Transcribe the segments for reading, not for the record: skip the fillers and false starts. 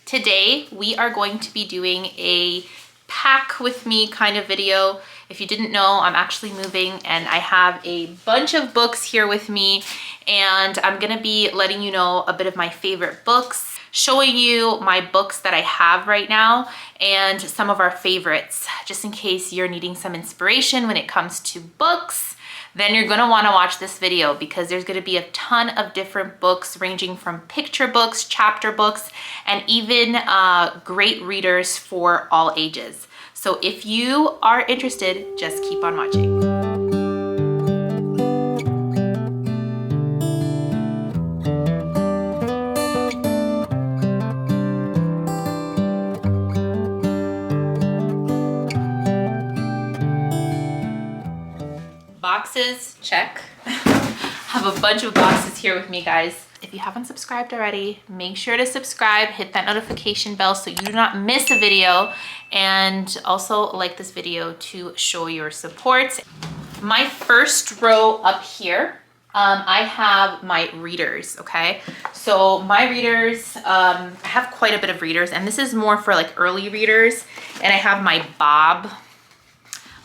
Today we are going to be doing a pack with me kind of video. If you didn't know, I'm actually moving and I have a bunch of books here with me, and I'm gonna be letting you know a bit of my favorite books, showing you my books that I have right now and some of our favorites, just in case you're needing some inspiration when it comes to books. Then you're gonna wanna watch this video because there's gonna be a ton of different books ranging from picture books, chapter books, and even great readers for all ages. So if you are interested, just keep on watching. Boxes, check. Have a bunch of boxes here with me, guys. If you haven't subscribed already, make sure to subscribe, hit that notification bell so you do not miss a video, and also like this video to show your support. My first row up here, I have my readers, okay? So my readers, I have quite a bit of readers, and this is more for like early readers, and I have my Bob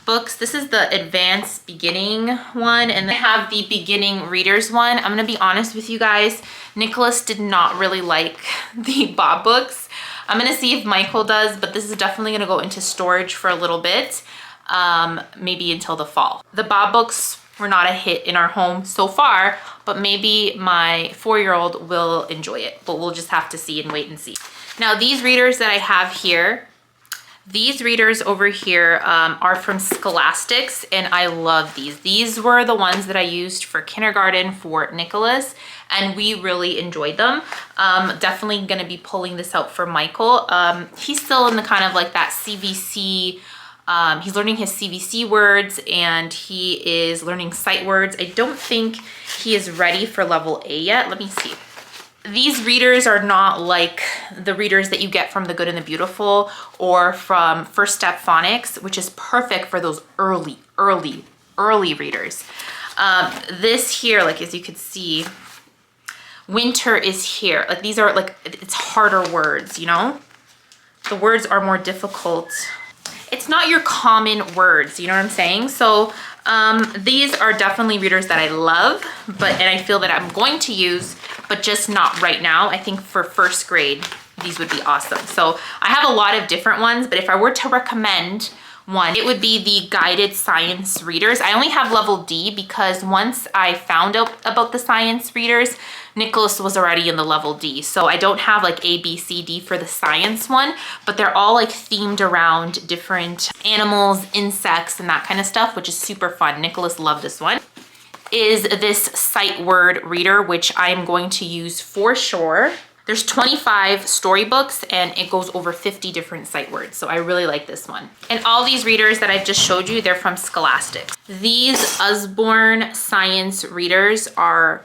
books. This is the advanced beginning one, and I have the beginning readers one. I'm gonna be honest with you guys, Nicholas did not really like the Bob books. I'm gonna see if Michael does, but this is definitely gonna go into storage for a little bit, maybe until the fall. The Bob books were not a hit in our home so far, but maybe my 4-year-old will enjoy it, but we'll just have to see and wait and see. Now these readers that I have here, these readers over here are from Scholastics, and I love these. These were the ones that I used for kindergarten for Nicholas, and we really enjoyed them. Definitely gonna be pulling this out for Michael. He's still in the kind of like that CVC, he's learning his CVC words, and he is learning sight words. I don't think he is ready for level A yet. Let me see. These readers are not like the readers that you get from The Good and the Beautiful or from First Step Phonics, which is perfect for those early readers. This here, like as you could see, winter is here. Like these are like, it's harder words, you know? The words are more difficult. It's not your common words, you know what I'm saying? So these are definitely readers that I love, and I feel that I'm going to use, but just not right now. I think for first grade, these would be awesome. So I have a lot of different ones, but if I were to recommend one, it would be the guided science readers. I only have level D because once I found out about the science readers, Nicholas was already in the level D. So I don't have like A, B, C, D for the science one, but they're all like themed around different animals, insects, and that kind of stuff, which is super fun. Nicholas loved this one. Is this sight word reader, which I'm going to use for sure. There's 25 storybooks and it goes over 50 different sight words. So I really like this one. And all these readers that I've just showed you, they're from Scholastics. These Usborne science readers are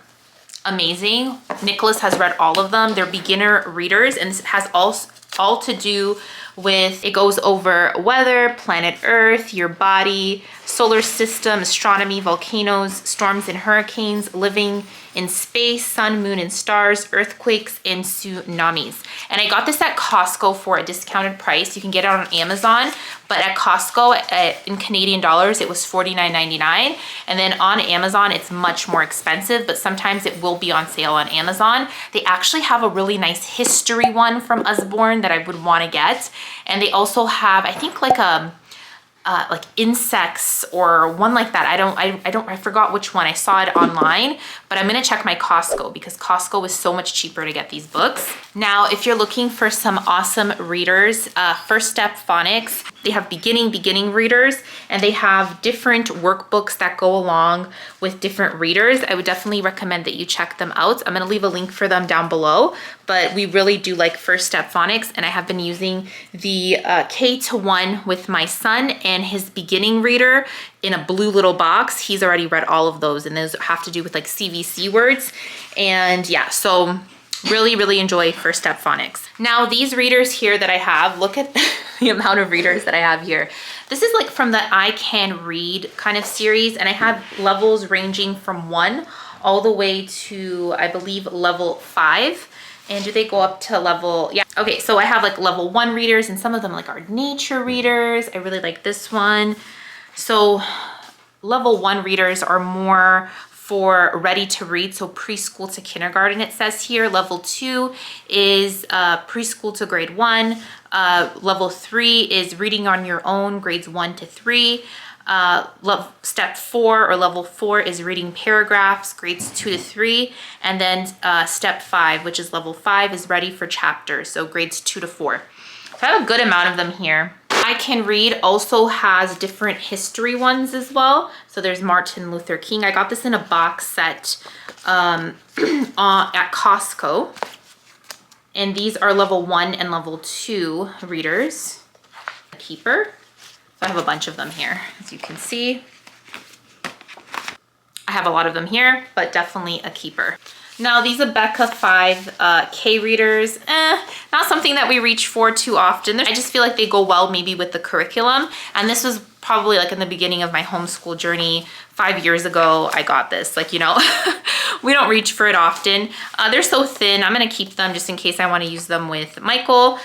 amazing. Nicholas has read all of them. They're beginner readers, and this has all to do with, it goes over weather, planet Earth, your body, solar system, astronomy, volcanoes, storms and hurricanes, living in space, sun, moon, and stars, earthquakes, and tsunamis. And I got this at Costco for a discounted price. You can get it on Amazon, but at Costco, in Canadian dollars, it was $49.99. And then on Amazon, it's much more expensive, but sometimes it will be on sale on Amazon. They actually have a really nice history one from Usborne that I would want to get. And they also have, I think, like insects or one like that. I forgot which one. I saw it online, but I'm gonna check my Costco because Costco is so much cheaper to get these books. Now, if you're looking for some awesome readers, First Step Phonics, they have beginning readers, and they have different workbooks that go along with different readers. I would definitely recommend that you check them out. I'm gonna leave a link for them down below, but we really do like First Step Phonics, and I have been using the K-1 with my son and his beginning reader in a blue little box. He's already read all of those, and those have to do with like CVC words. And yeah, so really enjoy First Step Phonics. Now these readers here that I have, look at the amount of readers that I have here. This is like from the I Can Read kind of series, and I have levels ranging from 1 all the way to, I believe, level 5. And do they go up to level, yeah. Okay, so I have like level 1 readers, and some of them like are nature readers. I really like this one. So level 1 readers are more for ready to read, so preschool to kindergarten it says here. Level 2 is preschool to grade 1. Level 3 is reading on your own, grades 1 to 3. Step 4 or level 4 is reading paragraphs, grades 2 to 3. And then step 5, which is level 5, is ready for chapters, so grades 2 to 4. So I have a good amount of them here. I Can Read also has different history ones as well. So there's Martin Luther King. I got this in a box set at Costco. And these are level 1 and level 2 readers. A keeper. So I have a bunch of them here, as you can see. I have a lot of them here, but definitely a keeper. Now these Abeka 5 K readers, not something that we reach for too often. I just feel like they go well maybe with the curriculum. And this was probably like in the beginning of my homeschool journey. 5 years ago, I got this. Like, you know, we don't reach for it often. They're so thin. I'm gonna keep them just in case I wanna use them with Michael.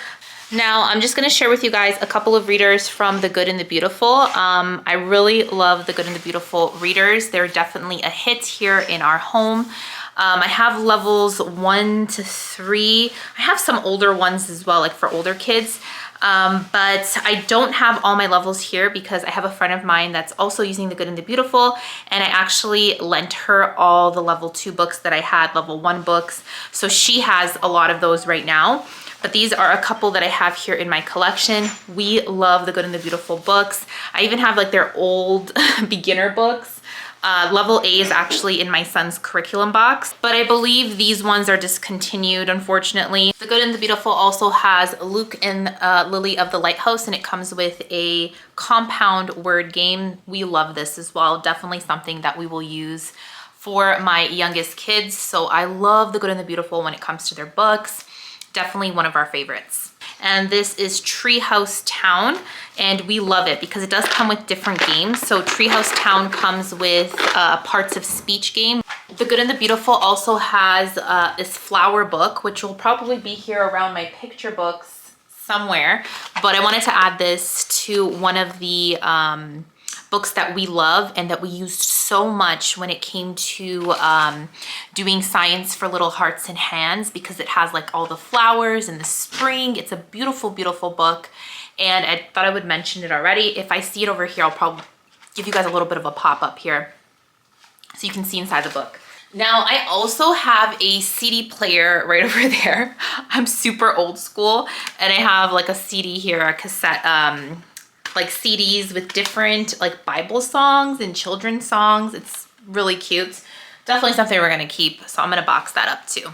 Now, I'm just gonna share with you guys a couple of readers from The Good and the Beautiful. I really love The Good and the Beautiful readers. They're definitely a hit here in our home. I have levels 1 to 3. I have some older ones as well, like for older kids. But I don't have all my levels here because I have a friend of mine that's also using The Good and the Beautiful, and I actually lent her all the level 2 books that I had, level 1 books. So she has a lot of those right now. But these are a couple that I have here in my collection. We love The Good and the Beautiful books. I even have like their old beginner books. Level A is actually in my son's curriculum box, but I believe these ones are discontinued, unfortunately. The Good and the Beautiful also has Luke and Lily of the Lighthouse, and it comes with a compound word game. We love this as well. Definitely something that we will use for my youngest kids. So I love The Good and the Beautiful when it comes to their books. Definitely one of our favorites. And this is Treehouse Town, and we love it because it does come with different games. So Treehouse Town comes with parts of speech game. The Good and the Beautiful also has this flower book, which will probably be here around my picture books somewhere. But I wanted to add this to one of the books that we love and that we used so much when it came to doing science for little hearts and hands, because it has like all the flowers and the spring. It's a beautiful, beautiful book. And I thought I would mention it already. If I see it over here, I'll probably give you guys a little bit of a pop-up here so you can see inside the book. Now, I also have a CD player right over there. I'm super old school, and I have like a CD here, a cassette, like CDs with different like Bible songs and children's songs. It's really cute. Definitely something we're gonna keep, so I'm gonna box that up too.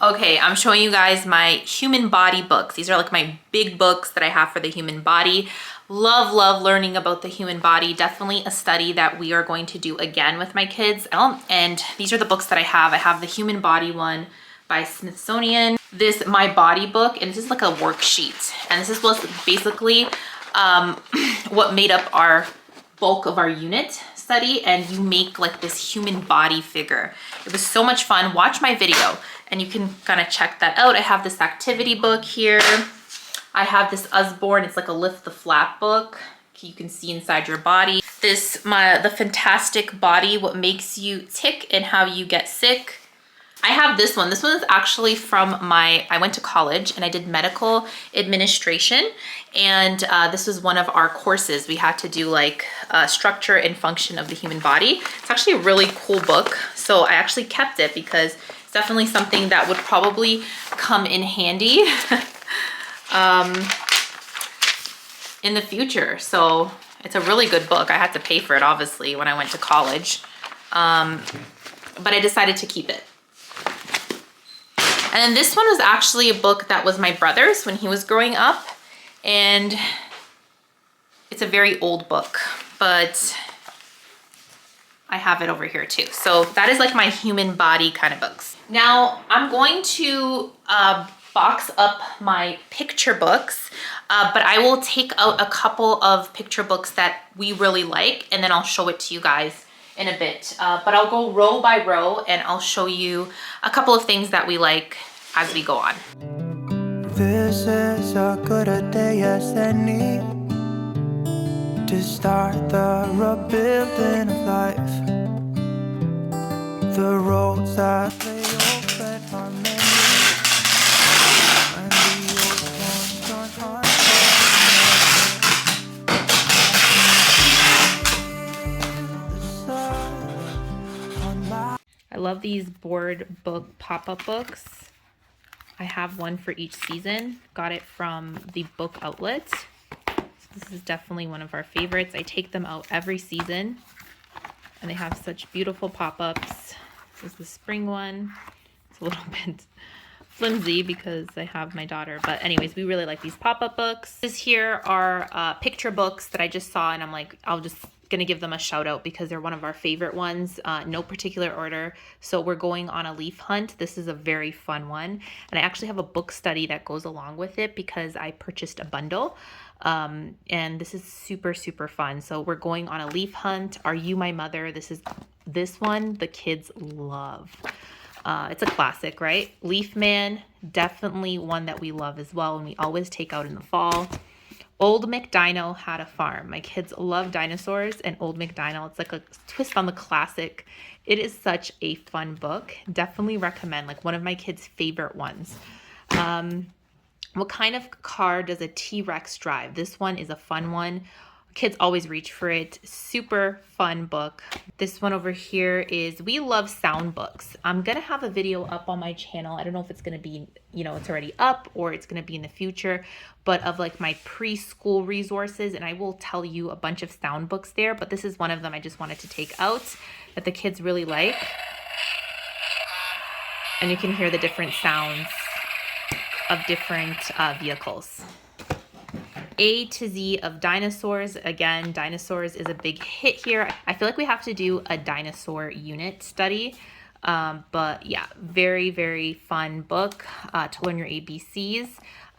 Okay, I'm showing you guys my human body books. These are like my big books that I have for the human body. Love, love learning about the human body. Definitely a study that we are going to do again with my kids. And these are the books that I have. I have the human body one by Smithsonian. This My Body book, and this is like a worksheet. And this is what's basically what made up our bulk of our unit study, and you make like this human body figure. It was so much fun. Watch my video and you can kind of check that out. I have this activity book here. I have this Usborne, it's like a lift the flap book. You can see inside your body. This, the Fantastic Body, what makes you tick and how you get sick. I have this one. This one is actually from I went to college and I did medical administration, and this was one of our courses. We had to do like structure and function of the human body. It's actually a really cool book. So I actually kept it because it's definitely something that would probably come in handy in the future. So it's a really good book. I had to pay for it obviously when I went to college, but I decided to keep it. And then this one was actually a book that was my brother's when he was growing up. And it's a very old book, but I have it over here too. So that is like my human body kind of books. Now I'm going to box up my picture books, but I will take out a couple of picture books that we really like, and then I'll show it to you guys in a bit. But I'll go row by row and I'll show you a couple of things that we like as we go on. This is a good a day as any to start the rebuilding of life. The roads that lay open are many, and the old ones aren't hard. I love these board book pop-up books. I have one for each season. Got it from the book outlet. So this is definitely one of our favorites. I take them out every season, and they have such beautiful pop-ups. This is the spring one. It's a little bit flimsy because I have my daughter, but anyways, we really like these pop-up books. This here are picture books that I just saw, and I'm like, I'll just gonna give them a shout out because they're one of our favorite ones. No particular order. So we're going on a leaf hunt. This is a very fun one, and I actually have a book study that goes along with it because I purchased a bundle. And this is super, super fun. So we're going on a leaf hunt. Are You My Mother? This one the kids love. It's a classic, right? Leaf Man, definitely one that we love as well, and we always take out in the fall. Old MacDino Had a Farm. My kids love dinosaurs, and Old MacDino, it's like a twist on the classic. It is such a fun book. Definitely recommend, like one of my kids' favorite ones. What kind of car does a T-Rex drive? This one is a fun one. Kids always reach for it. Super fun book. This one over here is We Love Sound Books. I'm going to have a video up on my channel. I don't know if it's going to be, it's already up or it's going to be in the future, but of like my preschool resources, and I will tell you a bunch of sound books there, but this is one of them I just wanted to take out that the kids really like. And you can hear the different sounds of different vehicles. A to Z of dinosaurs. Again, dinosaurs is a big hit here. I feel like we have to do a dinosaur unit study. But yeah, very, very fun book to learn your ABCs,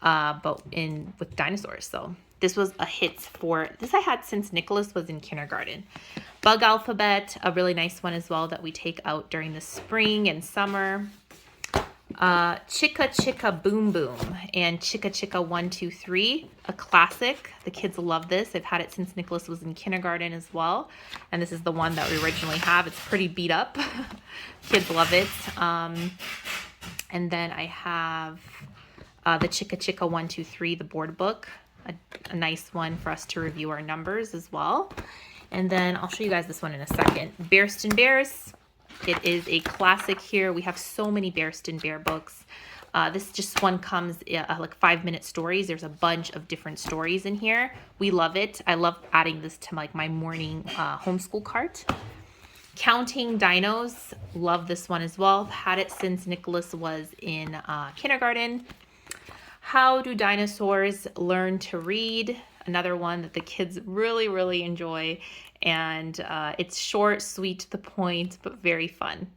but with dinosaurs. So this was a hit for this I had since Nicholas was in kindergarten. Bug Alphabet, a really nice one as well that we take out during the spring and summer. Chicka Chicka Boom Boom and Chicka Chicka 1, 2, 3, a classic. The kids love this. I've had it since Nicholas was in kindergarten as well, and this is the one that we originally have. It's pretty beat up. Kids love it. And then I have the Chicka Chicka 1, 2, 3, the board book, a nice one for us to review our numbers as well. And then I'll show you guys this one in a second. Bearston Bears. It is a classic here. We have so many Bearston Bear books. This just one comes like 5-minute stories. There's a bunch of different stories in here. We love it. I love adding this to like my morning homeschool cart. Counting Dinos. Love this one as well. Had it since Nicholas was in kindergarten. How Do Dinosaurs Learn to Read? Another one that the kids really, really enjoy. And it's short, sweet, to the point, but very fun.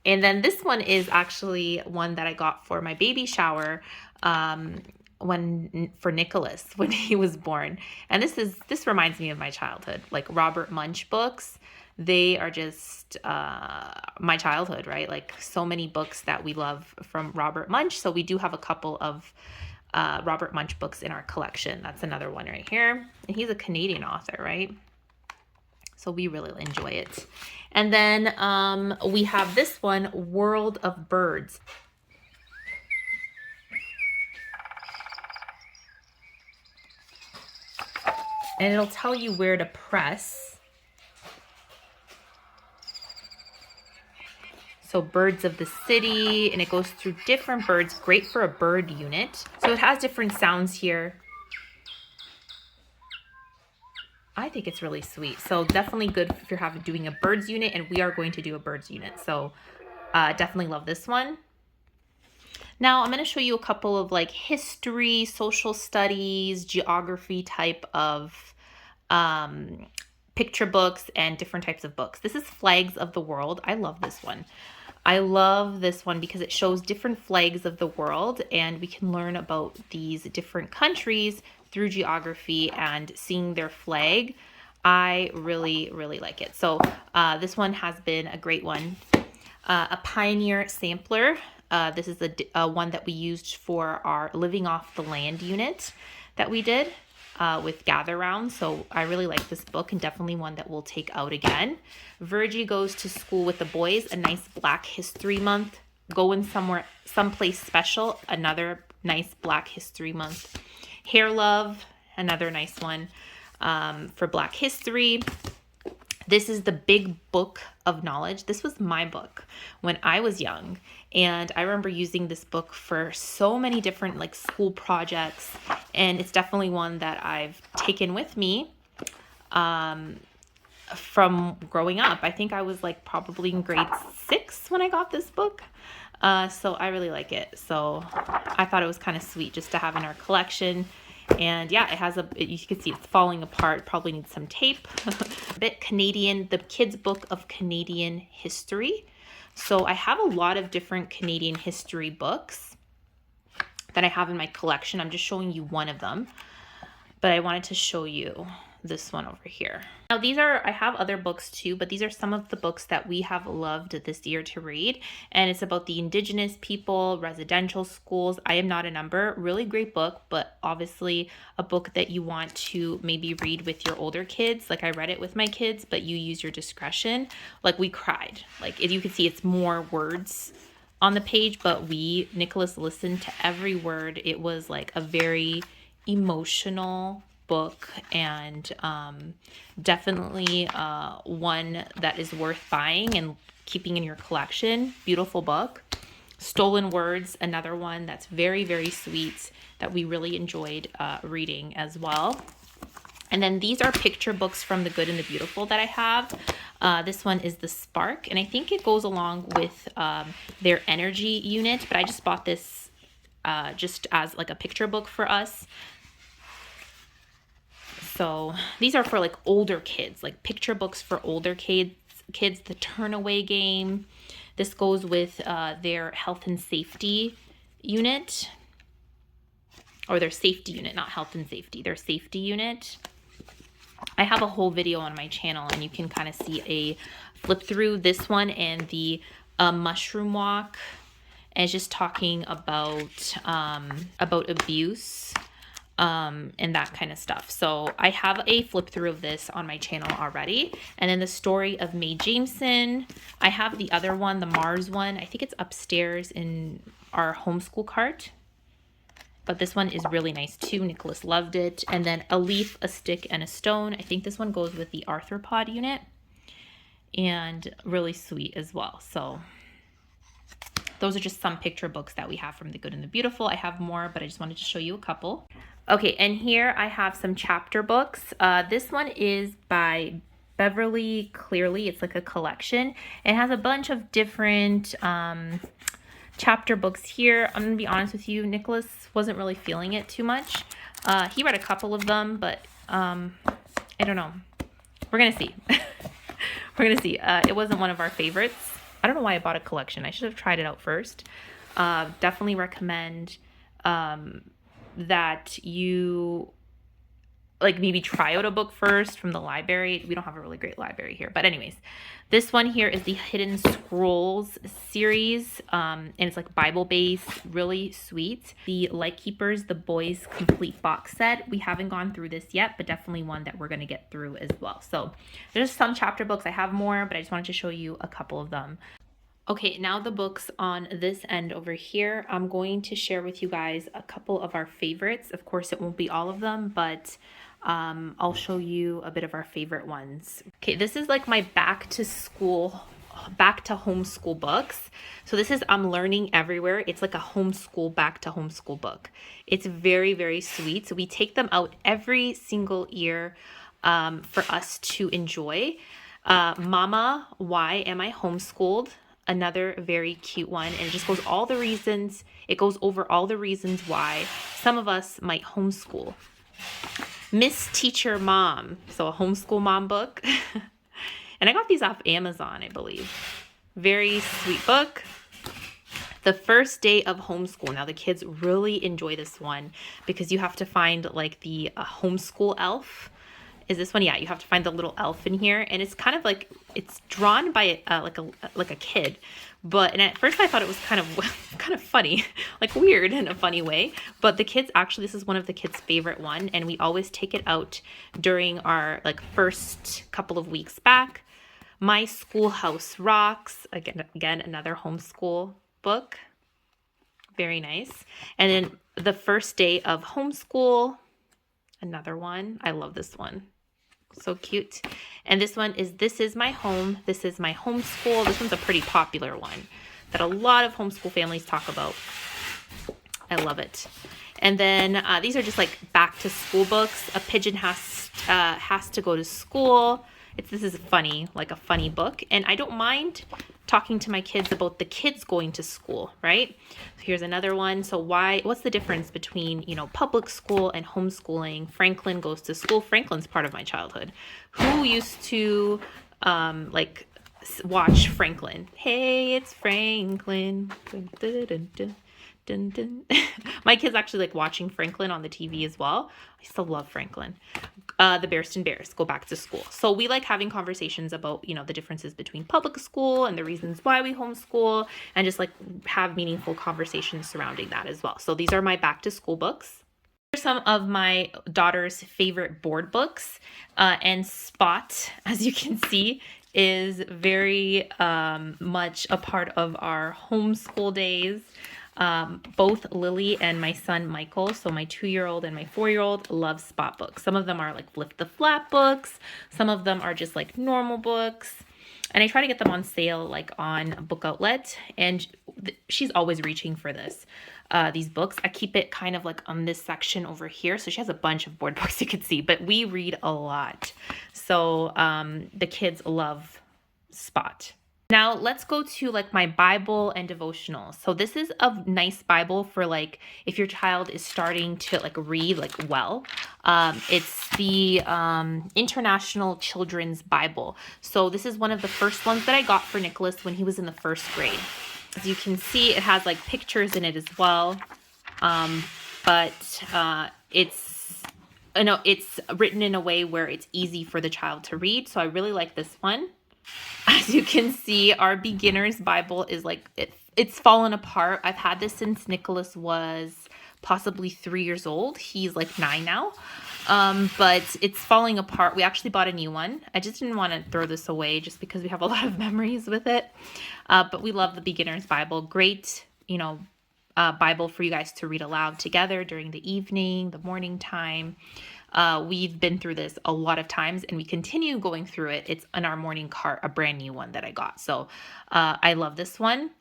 And then this one is actually one that I got for my baby shower for Nicholas when he was born. And this reminds me of my childhood, like Robert Munsch books. They are just my childhood, right? Like so many books that we love from Robert Munsch. So we do have a couple of Robert Munsch books in our collection. That's another one right here. And he's a Canadian author, right? So we really enjoy it. And then we have this one, World of Birds. And it'll tell you where to press. So Birds of the City, and it goes through different birds. Great for a bird unit. So it has different sounds here. I think it's really sweet. So definitely good if you're doing a birds unit, and we are going to do a birds unit. So definitely love this one. Now I'm going to show you a couple of like history, social studies, geography type of picture books and different types of books. This is Flags of the World. I love this one. I love this one because it shows different flags of the world, and we can learn about these different countries through geography and seeing their flag. I really, really like it. So this one has been a great one. A Pioneer Sampler. This is the one that we used for our living off the land unit that we did with Gather Round. So I really like this book, and definitely one that we'll take out again. Virgie Goes to School with the Boys, a nice Black History Month. Going Someplace Special, another nice Black History Month. Hair Love, another nice one for Black History. This is the Big Book of Knowledge. This was my book when I was young, and I remember using this book for so many different like school projects, and it's definitely one that I've taken with me from growing up. I think I was like probably in grade 6 when I got this book. So I really like it. So I thought it was kind of sweet just to have in our collection. And yeah, it has you can see it's falling apart. Probably needs some tape. A bit Canadian, the Kids Book of Canadian History. So I have a lot of different Canadian history books that I have in my collection. I'm just showing you one of them, but I wanted to show you this one over here. Now I have other books too, but these are some of the books that we have loved this year to read. And it's about the Indigenous people, residential schools. I Am Not a Number, really great book, but obviously a book that you want to maybe read with your older kids. Like I read it with my kids, but you use your discretion. Like we cried. Like as you can see, it's more words on the page, but Nicholas listened to every word. It was like a very emotional book, and definitely one that is worth buying and keeping in your collection. Beautiful book. Stolen Words, another one that's very, very sweet that we really enjoyed reading as well. And then these are picture books from The Good and the Beautiful that I have. This one is The Spark, and I think it goes along with their energy unit, but I just bought this just as like a picture book for us. So these are for like older kids, like picture books for older kids, the Turnaway Game. This goes with their health and safety unit, or their safety unit, not health and safety, their safety unit. I have a whole video on my channel, and you can kind of see a flip through this one and the Mushroom Walk, and it's just talking about abuse. And that kind of stuff. So I have a flip through of this on my channel already. And then The Story of Mae Jameson. I have the other one, the Mars one. I think it's upstairs in our homeschool cart. But this one is really nice too. Nicholas loved it. And then A Leaf, a Stick, and a Stone. I think this one goes with the arthropod unit. And really sweet as well. So those are just some picture books that we have from The Good and the Beautiful. I have more, but I just wanted to show you a couple. Okay, and here I have some chapter books. This one is by Beverly Clearly. It's like a collection. It has a bunch of different chapter books here. I'm going to be honest with you, Nicholas wasn't really feeling it too much. He read a couple of them, but I don't know. We're going to see. We're going to see. It wasn't one of our favorites. I don't know why I bought a collection. I should have tried it out first. Definitely recommend that you like maybe try out a book first from the library. We don't have a really great library here, but anyways, this one here is the Hidden Scrolls series, and it's like Bible based, really sweet. The Lightkeepers, the Boys Complete Box Set. We haven't gone through this yet, but definitely one that we're going to get through as well. So there's some chapter books. I have more, but I just wanted to show you a couple of them. Okay, now the books on this end over here. I'm going to share with you guys a couple of our favorites. Of course, it won't be all of them, but I'll show you a bit of our favorite ones. Okay, this is like my back to homeschool books. So this is I'm Learning Everywhere. It's like a homeschool, back to homeschool book. It's very, very sweet. So we take them out every single year for us to enjoy. Mama, Why Am I Homeschooled? Another very cute one, and it just goes all the reasons. It goes over all the reasons why some of us might homeschool. Miss Teacher Mom, so a homeschool mom book. And I got these off Amazon, I believe. Very sweet book. The First Day of Homeschool. Now the kids really enjoy this one because you have to find like the homeschool elf. Is this one? Yeah, you have to find the little elf in here, and it's kind of like it's drawn by like a kid But, and at first I thought it was kind of funny, like weird in a funny way. But the kids, actually, this is one of the kids' favorite one. And we always take it out during our like first couple of weeks back. My Schoolhouse Rocks, again, another homeschool book. Very nice. And then the first day of homeschool, another one. I love this one. So cute. And this one is This Is My Home. This is my homeschool. This one's a pretty popular one that a lot of homeschool families talk about. I love it. And then these are just like back to school books. A Pigeon Has to Go to School. This is funny, like a funny book. And I don't mind talking to my kids about the kids going to school, right? So here's another one. So what's the difference between, public school and homeschooling? Franklin goes to school. Franklin's part of my childhood. Who used to watch Franklin? Hey, it's Franklin. Dun, dun, dun, dun. Dun, dun. My kids actually like watching Franklin on the TV as well. I still love Franklin. The Bearston Bears go back to school. So we like having conversations about, the differences between public school and the reasons why we homeschool, and just like have meaningful conversations surrounding that as well. So these are my back to school books. These are some of my daughter's favorite board books. And Spot, as you can see, is very much a part of our homeschool days. Both Lily and my son Michael, so my 2-year-old and my 4-year-old, love Spot books. Some of them are like Lift the Flap books. Some of them are just like normal books. And I try to get them on sale like on Book Outlet. And she's always reaching for these books. I keep it kind of like on this section over here. So she has a bunch of board books you can see, but we read a lot. So the kids love Spot. Now let's go to like my Bible and devotionals. So this is a nice Bible for like if your child is starting to like read like well. It's the International Children's Bible. So this is one of the first ones that I got for Nicholas when he was in the first grade. As you can see, it has like pictures in it as well. But it's written in a way where it's easy for the child to read. So I really like this one. As you can see, our beginner's Bible is like, it's fallen apart. I've had this since Nicholas was possibly 3 years old. He's like 9 now. But it's falling apart. We actually bought a new one. I just didn't want to throw this away just because we have a lot of memories with it. But we love the beginner's Bible. Great, Bible for you guys to read aloud together during the evening, the morning time. We've been through this a lot of times and we continue going through it. It's in our morning cart, a brand new one that I got. So I love this one.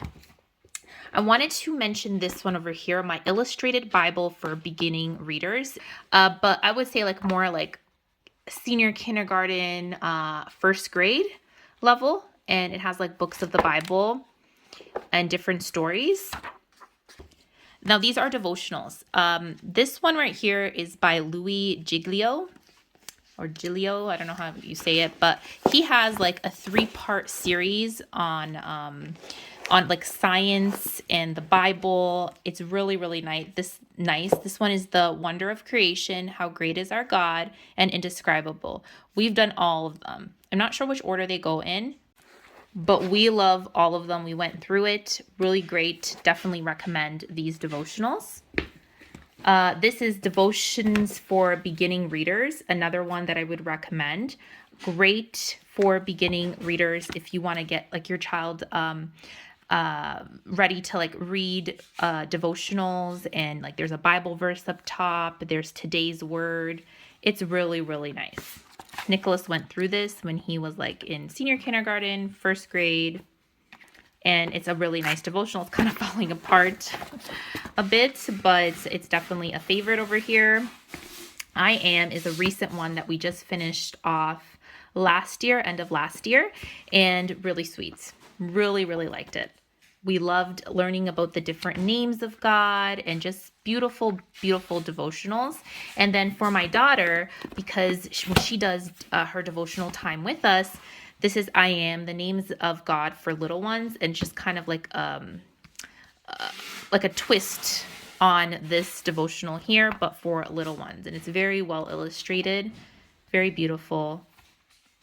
I wanted to mention this one over here, my illustrated Bible for beginning readers. But I would say like more like senior kindergarten, first grade level. And it has like books of the Bible and different stories. Now, these are devotionals. This one right here is by Louis Giglio, or Giglio, I don't know how you say it, but he has like a 3-part series on like science and the Bible. It's really, really nice. This one is The Wonder of Creation, How Great Is Our God, and Indescribable. We've done all of them. I'm not sure which order they go in, but we love all of them. We went through it. Really great. Definitely recommend these devotionals. This is Devotions for Beginning Readers. Another one that I would recommend. Great for beginning readers if you want to get like your child ready to like read devotionals, and like there's a Bible verse up top. There's today's word. It's really, really nice. Nicholas went through this when he was like in senior kindergarten, first grade, and it's a really nice devotional. It's kind of falling apart a bit, but it's definitely a favorite over here. I Am is a recent one that we just finished off last year, end of last year, and really sweet. Really, really liked it. We loved learning about the different names of God and just beautiful, beautiful devotionals. And then for my daughter, because when she does her devotional time with us, this is I Am, the names of God for little ones, and just kind of like a twist on this devotional here, but for little ones. And it's very well illustrated, very beautiful.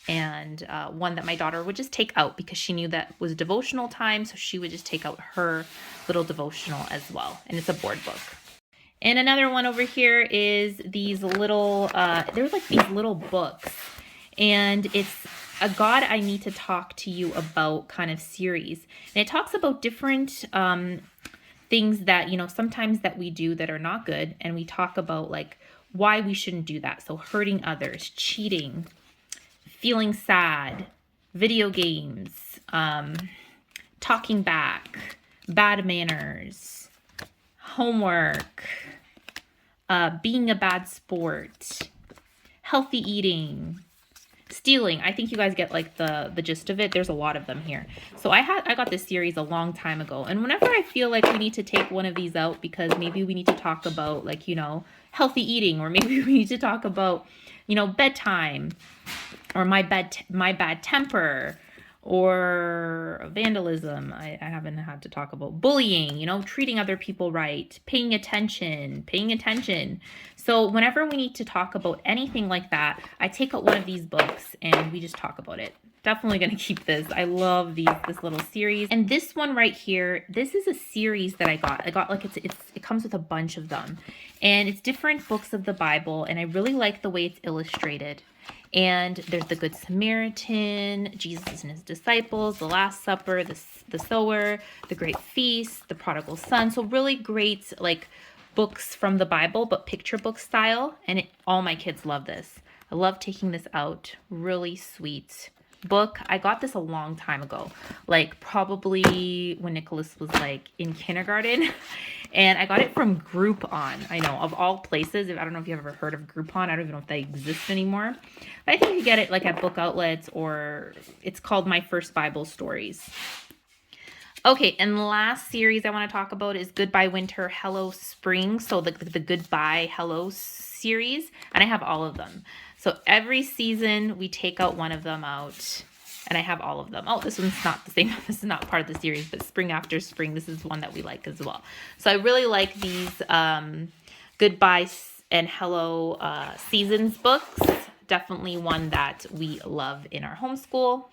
and one that my daughter would just take out because she knew that was devotional time, so she would just take out her little devotional as well, and it's a board book. And another one over here is these little, they're like these little books, and it's a God I Need to Talk to You About kind of series, and it talks about different things that, you know, sometimes that we do that are not good, and we talk about like why we shouldn't do that. So hurting others, cheating, feeling sad, video games, talking back, bad manners, homework, being a bad sport, healthy eating, stealing. I think you guys get like the gist of it. There's a lot of them here. So I got this series a long time ago, and whenever I feel like we need to take one of these out because maybe we need to talk about, like, you know, healthy eating, or maybe we need to talk about, you know, bedtime, or my bad temper, or vandalism. I haven't had to talk about bullying, you know, treating other people right, paying attention. So whenever we need to talk about anything like that, I take out one of these books and we just talk about it. Definitely going to keep this. I love this little series. And this one right here, this is a series that I got like it comes with a bunch of them, and it's different books of the Bible, and I really like the way it's illustrated. And there's the Good Samaritan, Jesus and his disciples, the Last Supper, the Sower, the Great Feast, the Prodigal Son. So really great like books from the Bible, but picture book style. And all my kids love this. I love taking this out. Really sweet book. I got this a long time ago, like probably when Nicholas was like in kindergarten, and I got it from Groupon. I know, of all places. I don't know if you've ever heard of Groupon. I don't even know if they exist anymore, but I think you get it like at book outlets, or it's called My First Bible Stories. Okay, and the last series I want to talk about is Goodbye Winter, Hello Spring. So the Goodbye Hello series, and I have all of them. So every season we take out one of them out, and I have all of them. Oh, this one's not the same. This is not part of the series, but Spring After Spring, this is one that we like as well. So I really like these Goodbye and Hello seasons books. Definitely one that we love in our homeschool.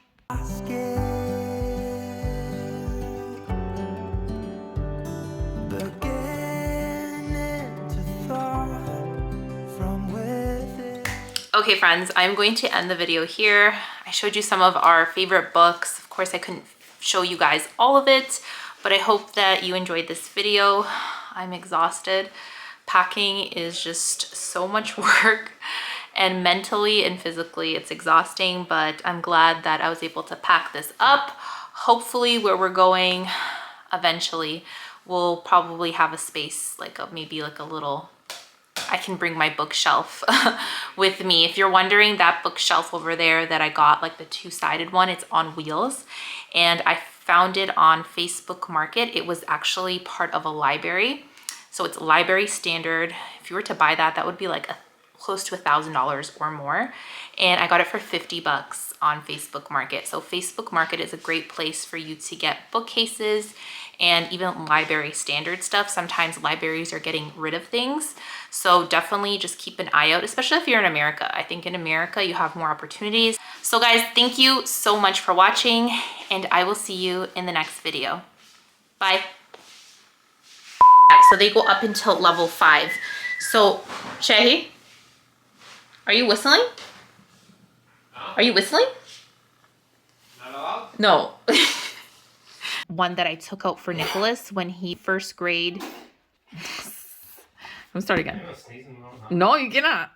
Okay, friends, I'm going to end the video here. I showed you some of our favorite books. Of course, I couldn't show you guys all of it, but I hope that you enjoyed this video. I'm exhausted. Packing is just so much work, and mentally and physically it's exhausting, but I'm glad that I was able to pack this up. Hopefully where we're going eventually, we'll probably have a space, like maybe like a little, I can bring my bookshelf with me. If you're wondering, that bookshelf over there that I got, like the two-sided one, it's on wheels, and I found it on Facebook Market. It was actually part of a library, so it's library standard. If you were to buy that, that would be like close to $1,000 or more, and I got it for 50 bucks on Facebook Market. So Facebook Market is a great place for you to get bookcases and even library standard stuff. Sometimes libraries are getting rid of things, so definitely just keep an eye out, especially if you're in America. I think in America you have more opportunities. So guys, thank you so much for watching, and I will see you in the next video. Bye. So they go up until level 5. So Shahi, are you whistling? Are you whistling? Not allowed? No. One that I took out for Nicholas when he first grade. I'm starting again. No, you cannot.